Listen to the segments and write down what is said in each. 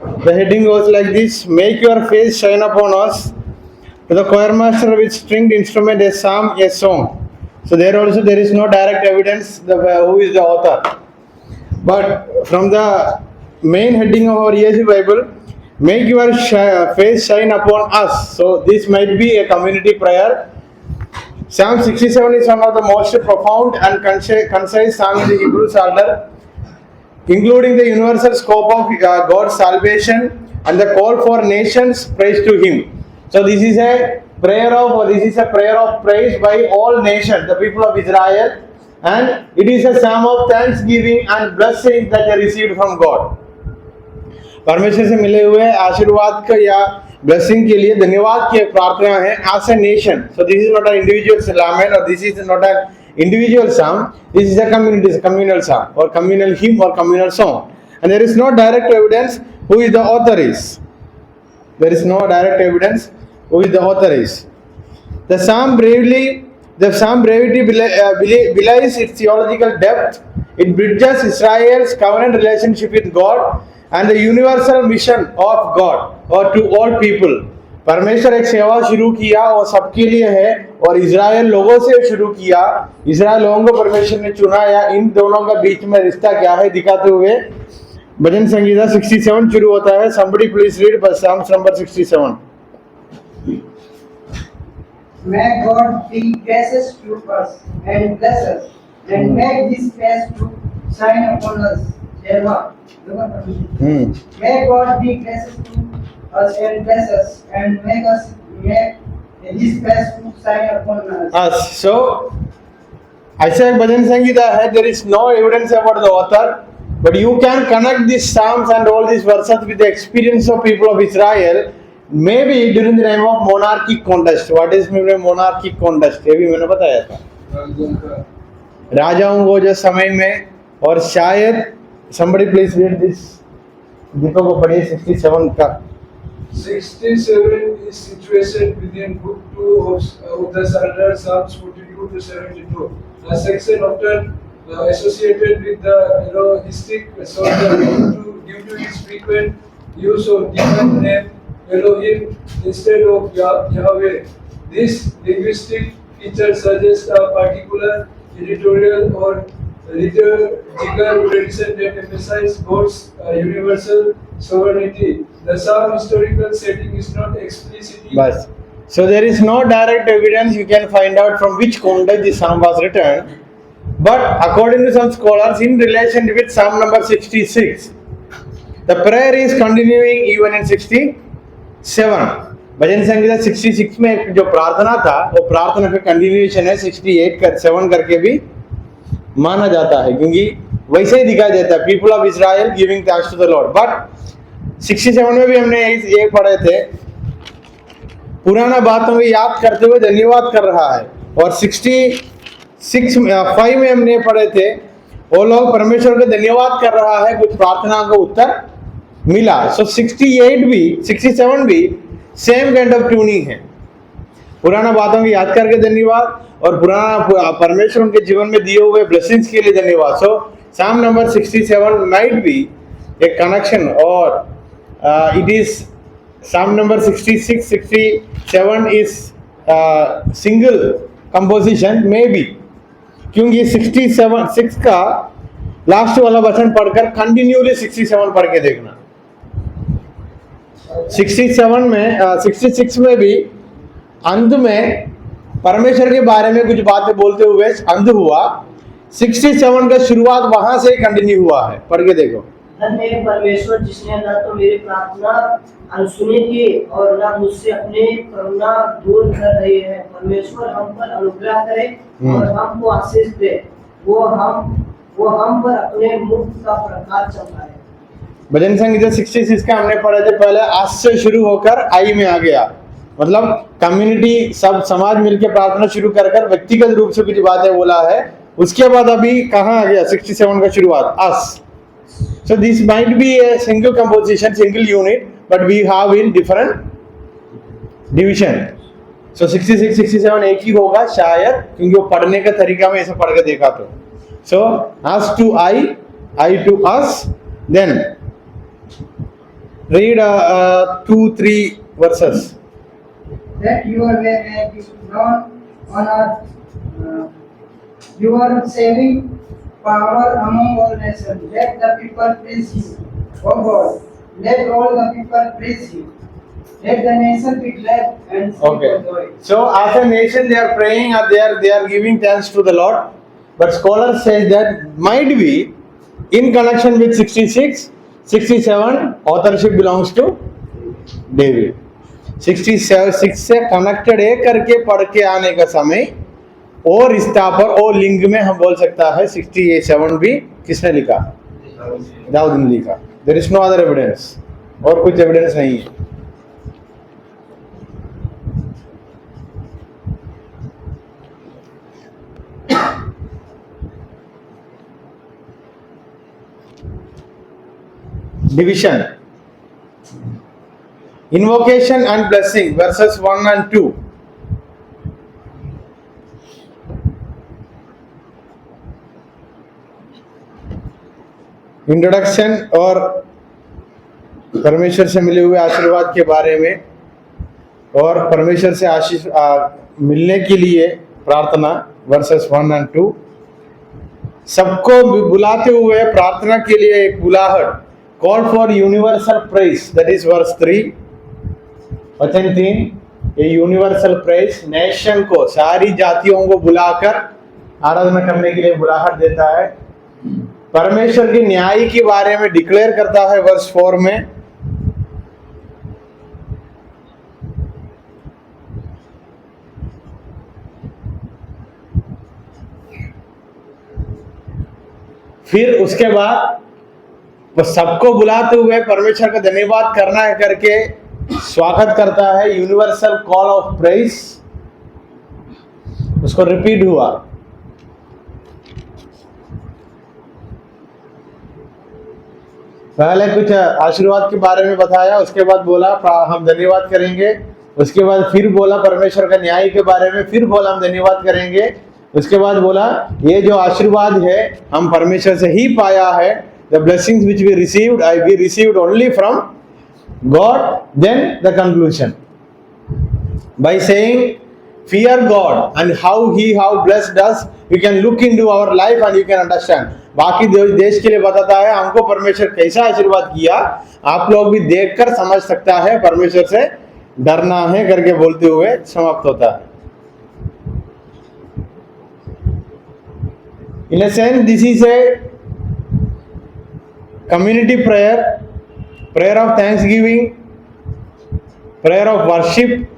The heading goes like this: Make your face shine upon us. To the choir master with stringed instrument, a psalm, a song. So there also there is no direct evidence who is the author. But from the main heading of our ESV Bible, make your face shine upon us. So this might be a community prayer. Psalm 67 is one of the most profound and concise psalm in the Hebrew Psalter, including the universal scope of God's salvation and the call for nations praise to Him. So this is a prayer of praise by all nations, the people of Israel, and it is a psalm of thanksgiving and blessing that they received from God. परमेश्वर से मिले हुए आशीर्वाद का या blessing के लिए धन्यवाद की प्रार्थना है as a nation. So this is not a individual lament और this is not a individual psalm. This is a communal psalm or communal hymn or communal song, and there is no direct evidence who is the author is. There is no direct evidence who is the author is. The psalm brevity belies its theological depth. It bridges Israel's covenant relationship with God and the universal mission of God or to all people. परमेश्वर एक सेवा शुरू किया और सबके लिए है, और इजराइल लोगों से शुरू किया. इजराइल लोगों को परमेश्वर ने चुना, या इन दोनों का बीच में रिश्ता क्या है दिखाते हुए भजन संगीता 67 शुरू होता है. Somebody please read Psalm number 67. May God be gracious to us and bless us, and make His face to shine upon us. May God be gracious to us and bless us, and make His face to shine upon us. So, ऐसा एक भजन संगीता है. There is no evidence about the author, but you can connect these psalms and all these verses with the experience of people of Israel. Maybe during the time of monarchic contest. What is mean by monarchic contest? ये भी मैंने बताया था. राजाओं को जो समय में, और शायद somebody please read this. दीपक को पढ़िए 67 का. 67 is situated within book 2 of the Psalter, Psalms 42 to 72. A section often associated with the heroistic soldier due to his frequent use of divine name Elohim instead of Yahweh. This linguistic feature suggests a particular editorial or liturgical tradition that emphasizes God's universal sovereignty. The psalm historical setting is not explicitly. Bas. So there is no direct evidence you can find out from which context the psalm was written. But according to some scholars, in relation with Psalm number 66, the prayer is continuing even in 67. भजन संगीता 66 में जो प्रार्थना था, वो प्रार्थना का continuation है 68 कर 7 करके भी माना जाता है, क्योंकि वैसे ही दिखाई देता है people of Israel giving thanks to the lord. But 67 में भी हमने ये पढ़े थे, पुराना बातों को याद करते हुए धन्यवाद कर रहा है. और 5 में हमने पढ़े थे, वो लोग परमेश्वर को धन्यवाद कर रहा है, कुछ प्रार्थना का उत्तर मिला. सो 67 भी सेम काइंड ऑफ ट्यूनिंग है. पुराना बातों को याद करके धन्यवाद, और पुराना परमेश्वर उनके जीवन में दिए हुए ब्लेसिंग्स के लिए धन्यवाद. सो Psalm number 67 might be a connection, or it is Psalm number 66, 67 is single composition maybe, क्योंकि 6 का लास्ट वाला वचन पढ़कर कंटिन्यूली 67 पढ़ के देखना. 66 में भी अंत में परमेश्वर के बारे में कुछ बातें बोलते हुए अंत हुआ. 67 का शुरुआत वहां से कंटिन्यू हुआ है. पढ़ के देखो. धन्य है परमेश्वर जिसने न तो मेरी प्रार्थना अनसुनी की और न मुझसे अपनी करुणा दूर कर रही है. परमेश्वर हम पर अनुग्रह करे और हमको आशीष दे. वो हम पर अपने मुख का प्रकाश चमकाए. भजन संगीता 66 का हमने पढ़े थे. पहले आज से शुरू होकर आई में आ गया, मतलब कम्युनिटी सब समाज मिलकर प्रार्थना शुरू कर व्यक्तिगत रूप से कुछ बातें बोला है. उसके बाद अभी कहाँ आ गया 67 का शुरुआत अस. So this might be a single composition, single unit, but we have in different division. So 66, 67 एक ही होगा शायद, क्योंकि वो पढ़ने का तरीका में ऐसा पढ़ के देखा तो. So us to I to us, then read 2-3 verses. That your way may be known on earth, your saving power among all nations. Let the people praise you, O God. Let all the people praise you. Let the nation be glad and sing Okay. for joy. So as a nation they are praying and they are giving thanks to the Lord. But scholars say that might be in connection with 66, 67 authorship belongs to David. 67 से connected है करके पढ़ के आने का समय और रिश्ता पर और लिंग में हम बोल सकता है 67 भी किसने लिखा? दाऊद ने लिखा. There is no other evidence, और कुछ एविडेंस नहीं है. Division, invocation and blessing, verses 1 and 2. Introduction और परमेश्वर से मिले हुए आशीर्वाद के बारे में और परमेश्वर से आशीष मिलने के लिए प्रार्थना, वर्सेस 1 and 2. सबको बुलाते हुए प्रार्थना के लिए एक बुलाहट, call for universal praise, that is verse 3. वचन 3, ये यूनिवर्सल प्रेज नेशन को, सारी जातियों को बुलाकर आराधना करने के लिए बुलाहट देता है. परमेश्वर की न्याय के बारे में डिक्लेयर करता है वर्स 4 में. फिर उसके बाद वो सबको बुलाते हुए परमेश्वर का धन्यवाद करना है करके स्वागत करता है. यूनिवर्सल कॉल ऑफ प्रेज, उसको रिपीट हुआ. पहले कुछ आशीर्वाद के बारे में बताया, उसके बाद बोला हम धन्यवाद करेंगे, उसके बाद फिर बोला परमेश्वर का न्याय के बारे में, फिर बोला हम धन्यवाद करेंगे, उसके बाद बोला ये जो आशीर्वाद है हम परमेश्वर से ही पाया है. The blessings which we received only from God. Then the conclusion by saying fear God and how blessed us, you can look into our life and you can understand. बाकी देश के लिए बताता है हमको परमेश्वर कैसा आशीर्वाद किया, आप लोग भी देखकर समझ सकता है. परमेश्वर से डरना है करके बोलते हुए समाप्त होता है. In a sense, this is a community prayer, prayer of thanksgiving, prayer of worship.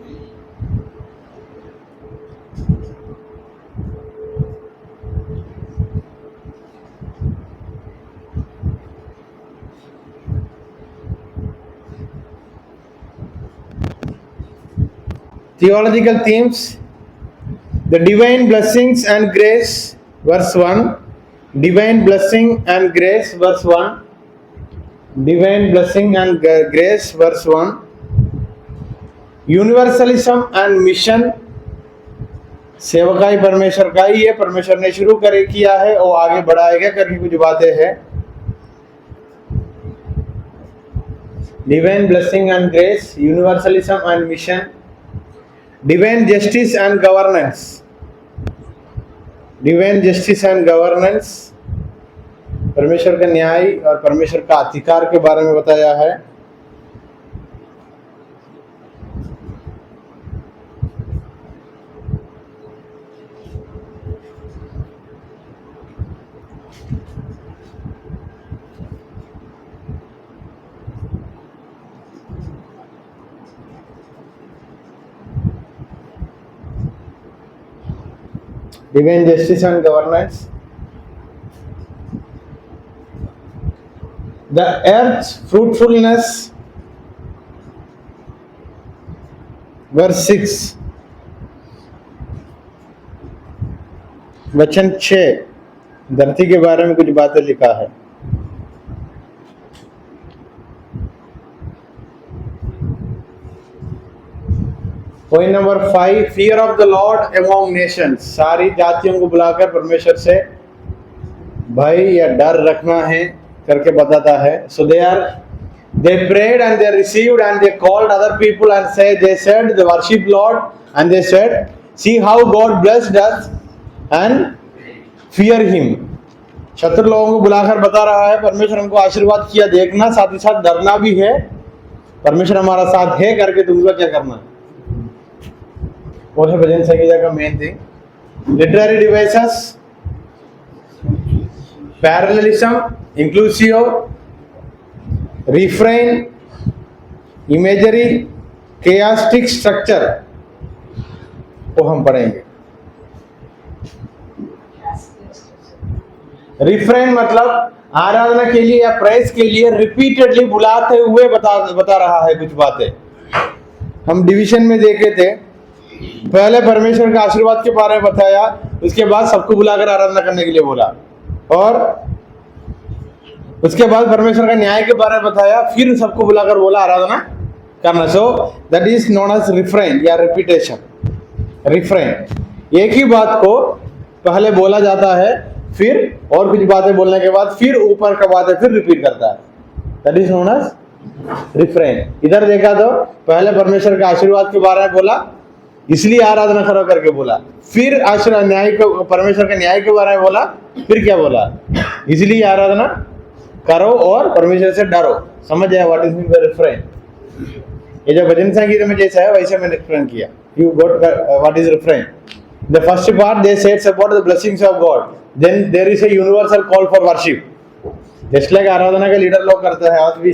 Theological themes, the divine blessings and grace, verse 1. Divine blessing and grace, verse 1. Divine blessing and grace, verse 1. Universalism and mission, सेवकाई परमेश्वर का ही है, परमेश्वर ने शुरू किया है और आगे बढ़ाएगा करके कुछ बातें हैं. Divine blessing and grace, universalism and mission, divine justice and governance. Divine justice and governance, परमेश्वर का न्याय और परमेश्वर का अधिकार के बारे में बताया है. Divine justice and governance. The earth's fruitfulness, verse 6. वचन 6, धरती के बारे में कुछ बातें लिखा है. Point number 5, fear of the Lord among Nations. सारी जातियों को बुलाकर परमेश्वर से भय या डर रखना है करके बताता है. सो they prayed and they received and they called other people and they said they worship Lord and they said, see how God blessed us and fear him. शत्रु लोगों को बुलाकर बता रहा है परमेश्वर हमको आशीर्वाद किया, देखना साथ ही साथ डरना भी है, परमेश्वर हमारा साथ है करके तुमको क्या करना। वो है भजन संगीता का main thing. Literary devices, parallelism, inclusive, refrain, imagery, chiastic structure को हम पढ़ेंगे। रिफ्रेन मतलब आराधना के लिए या प्रेस के लिए रिपीटेडली बुलाते हुए बता रहा है कुछ बातें। हम डिवीजन में देखे थे, पहले परमेश्वर के आशीर्वाद के बारे में बताया, उसके बाद सबको बुलाकर आराधना करने के लिए बोला, और उसके बाद परमेश्वर का न्याय के बारे में बताया, फिर सबको बुलाकर बोला आराधना करना। So that is known as refrain या रिपीटेशन। रिफ्रेन एक ही बात को पहले बोला जाता है, फिर और कुछ बातें बोलने के बाद फिर ऊपर का बातें फिर रिपीट करता है, that is known as refrain. इधर देखा तो पहले परमेश्वर के आशीर्वाद के बारे में बोला, इसलिए आराधना करो करके बोला, फिर आशीर्वाद न्याय को परमेश्वर के न्याय के बारे में बोला, फिर क्या बोला, इसलिए आराधना करो और परमेश्वर से डरो। समझ आया what is mean by refrain? ये जो भजन संगीत में जैसा है वैसे मैंने एक्सप्लेन किया। You got what is refrain? The first part they सेड्स about the blessings of God, then there is a universal call for worship. Just like आराधना के लीडर लोग करते हैं, आज we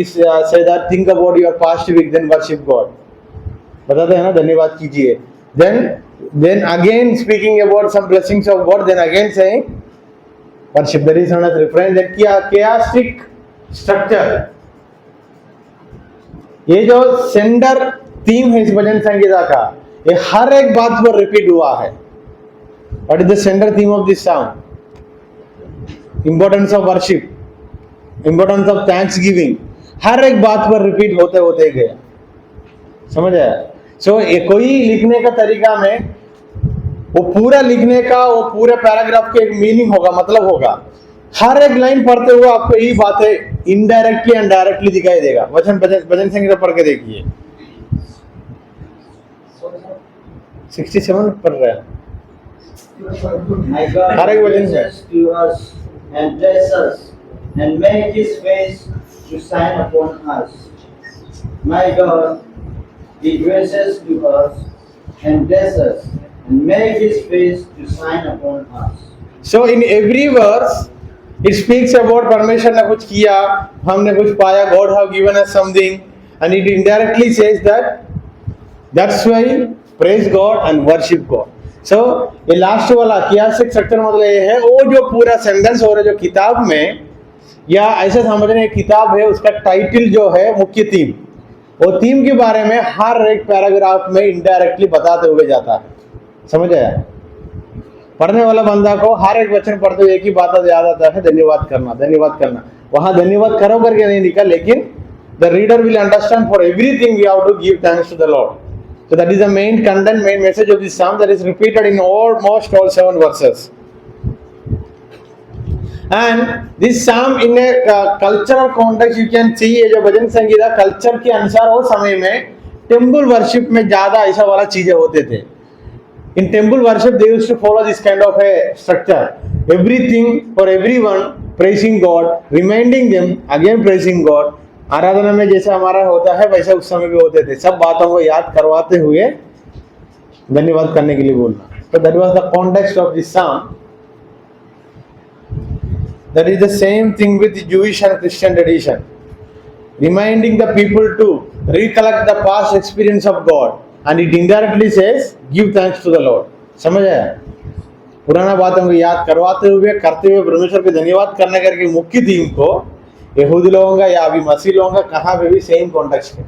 say that think about your past week, then worship God, बताते हैं ना, धन्यवाद कीजिए। then again speaking about some blessings of God, then again saying worship, that is known as refrain। then chaotic structure, ये जो sender theme है इस भजन संगीता का, ये हर एक बात पर रिपीट हुआ है। What is the centre theme of this song? Importance of worship, importance of thanksgiving, हर एक बात पर रिपीट होते होते गया। समझ आया? सो कोई लिखने का तरीका में वो पूरा लिखने का, वो पूरे पैराग्राफ के एक मीनिंग होगा, मतलब होगा। हर एक लाइन पढ़ते हुए आपको यही बातें इनडायरेक्टली एंड डायरेक्टली दिखाई देगा। भजन संगीता पढ़ के देखिए। 67 पढ़ रहे हैं हर एक भजन से। And bless us, and make His face to shine upon us. My God, be gracious to us, and bless us, and make His face to shine upon us. So in every verse, it speaks about परमेश्वर ने कुछ किया, हमने कुछ पाया, God have given us something, and it indirectly says that's why praise God and worship God. सो ये last वाला कियास्टिक structure मतलब ये है, वो जो पूरा सेंटेंस हो रहा है जो किताब में, या ऐसे समझने किताब है, उसका टाइटल जो है मुख्य थीम, वो थीम के बारे में हर एक पैराग्राफ में इनडायरेक्टली बताते हुए जाता है। समझ आया? पढ़ने वाला बंदा को हर एक वचन पढ़ते हुए एक ही बात याद आता है, धन्यवाद करना, धन्यवाद करना। वहां धन्यवाद करो करके नहीं लिखा, लेकिन the reader will understand for everything we have to give thanks to the lord. So that is the main content, main message of this psalm that is repeated in almost all 7 verses. And this psalm in a cultural context you can see, ये जो भजन Sangeeta culture के अनुसार वो समय में temple worship में ज्यादा ऐसा वाला चीजें होते थे। In temple worship they used to follow this kind of a structure, everything for everyone praising God, reminding them again praising God। आराधना में जैसे हमारा होता है वैसे उस समय भी होते थे, सब बातों को याद करवाते हुए धन्यवाद करने के लिए बोलना। तो that was the context of this song. That is the same thing with Jewish and Christian tradition, reminding the people to recollect the past experience of God, and it indirectly says give thanks to the Lord। समझ आया? पुराना बातों को याद करवाते हुए करते हुए परमेश्वर को धन्यवाद करने करके मुख्य थीम को यहूदी लोगों का या अभी मसीह लोगों का कहाँ पे भी सेम कॉन्टेक्स्ट है।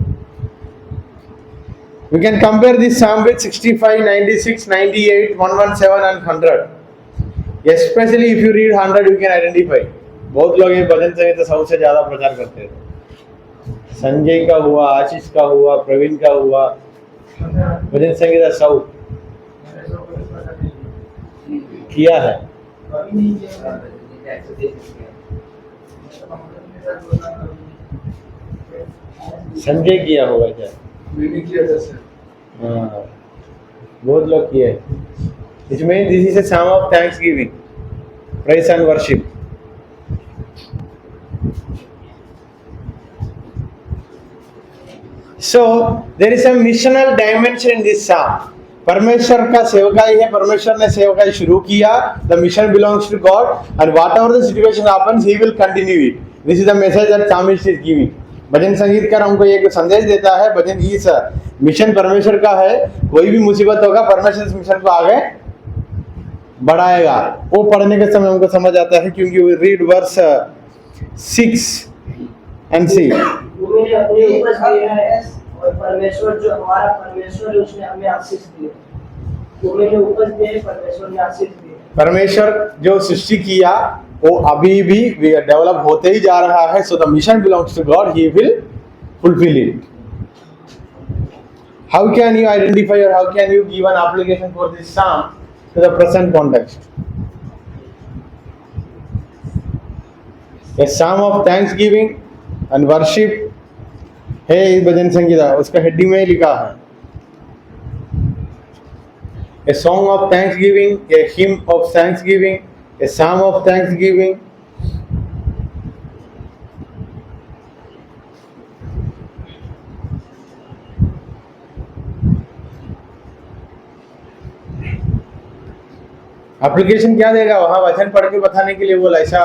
We can compare this psalm with 65, 96, 98, 117 and 100. Especially if you read 100 you can identify। बहुत लोग ये भजन संगीत सबसे ज्यादा प्रचार करते हैं। संजय का हुआ, आशीष का हुआ, प्रवीण का हुआ, भजन संगीत सब किया है। संजय किया होगा क्या? मैंने किया था सर. हाँ, बहुत लोग किए. Which means this is a psalm of thanksgiving, praise and worship. So there is a missional dimension in this psalm. परमेश्वर का सेवकाई है, परमेश्वर ने सेवकाई शुरू किया. The mission belongs to God, and whatever the situation happens, He will continue it. This is the message that psalmist is giving. भजन संगीतकार हमको एक संदेश देता है. भजन इस मिशन परमेश्वर का है. कोई भी मुसीबत होगा, परमेश्वर इस मिशन को आगे बढ़ाएगा. वो पढ़ने के समय हमको समझ आता है, क्योंकि we read verse 6 and see. मैंने अपने उपज दिए हैं और परमेश्वर जो हमारा परमेश्वर है उसने हमें आशीष दी. वो मैंने उपज दिए, परमेश्वर ने आशीष दी. परमेश्वर जो सृष्टि किया वो अभी भी डेवलप होते ही जा रहा है. So the mission belongs to God, he will fulfil it. How can you identify और how can you give an application for this psalm to the present context? A psalm of thanksgiving and worship है इस भजन संगीता, उसका heading में लिखा है A song of thanksgiving, a hymn of thanksgiving, a psalm of thanksgiving. Application क्या देगा? वहां वचन पढ़ के बताने के लिए बोला. ऐसा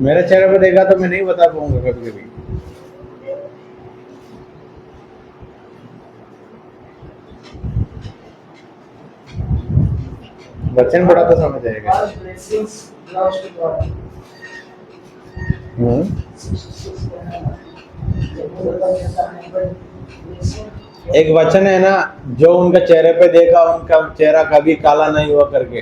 मेरे चेहरे पर देगा तो मैं नहीं बता पाऊंगा कभी कभी. वचन पढ़ा तो समझ आएगा. God's blessings belongs to God. एक वचन है ना, जो उनका चेहरे पे देखा उनका चेहरा कभी काला नहीं हुआ करके,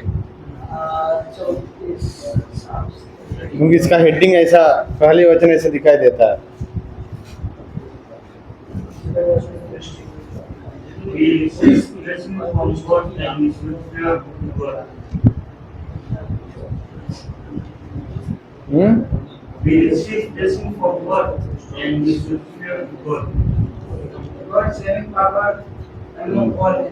क्योंकि इसका हेडिंग ऐसा, पहले वचन ऐसा दिखाई देता है. We receive blessing from God and we should fear God. We receive blessing from God and we should fear God. God saving power among all.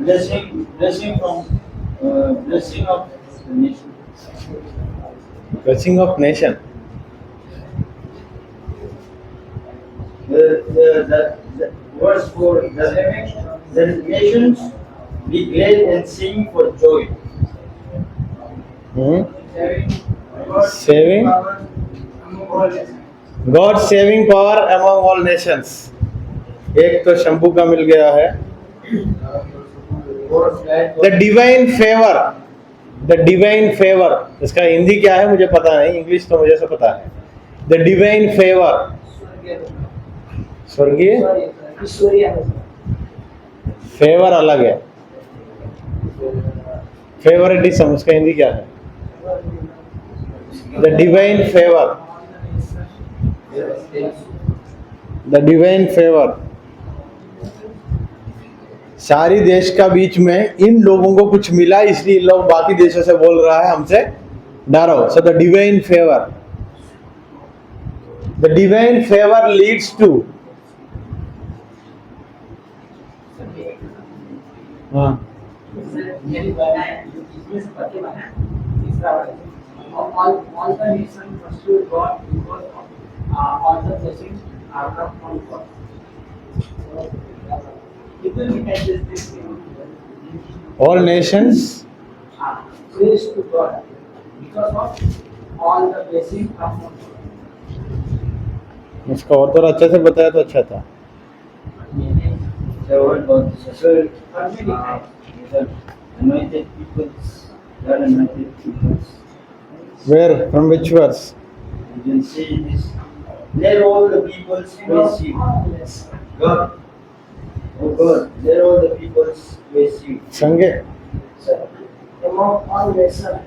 Blessing from blessing of the nation. Blessing of nation. The verse 4, the nations be glad and sing for joy. Saving power among all nations. God saving power among all nations. एक तो शंभू का मिल गया है. The divine favor. The divine favor. इसका हिंदी क्या है मुझे पता नहीं, इंग्लिश तो मुझे से पता है. The divine favor. स्वर्गीय फेवर अलग है. फेवरेटिज्म उसका हिंदी क्या है? The divine favour. The divine favour. सारी देश का बीच में इन लोगों को कुछ मिला, इसलिए इन लोग बाकी देशों से बोल रहा है हमसे डरो. So the divine favour. The divine favour leads to. हाँ, All the nations pursue God because all the blessings are from God. People can just this all nations praise to God because of all the blessings come from God. इसका और थोड़ा अच्छे से बताया तो अच्छा था. The word about the anointed peoples, God anointed peoples. Where, from which verse? You can see this. Let all the peoples praise you. God, oh God, let all the peoples praise you. संगे among all nations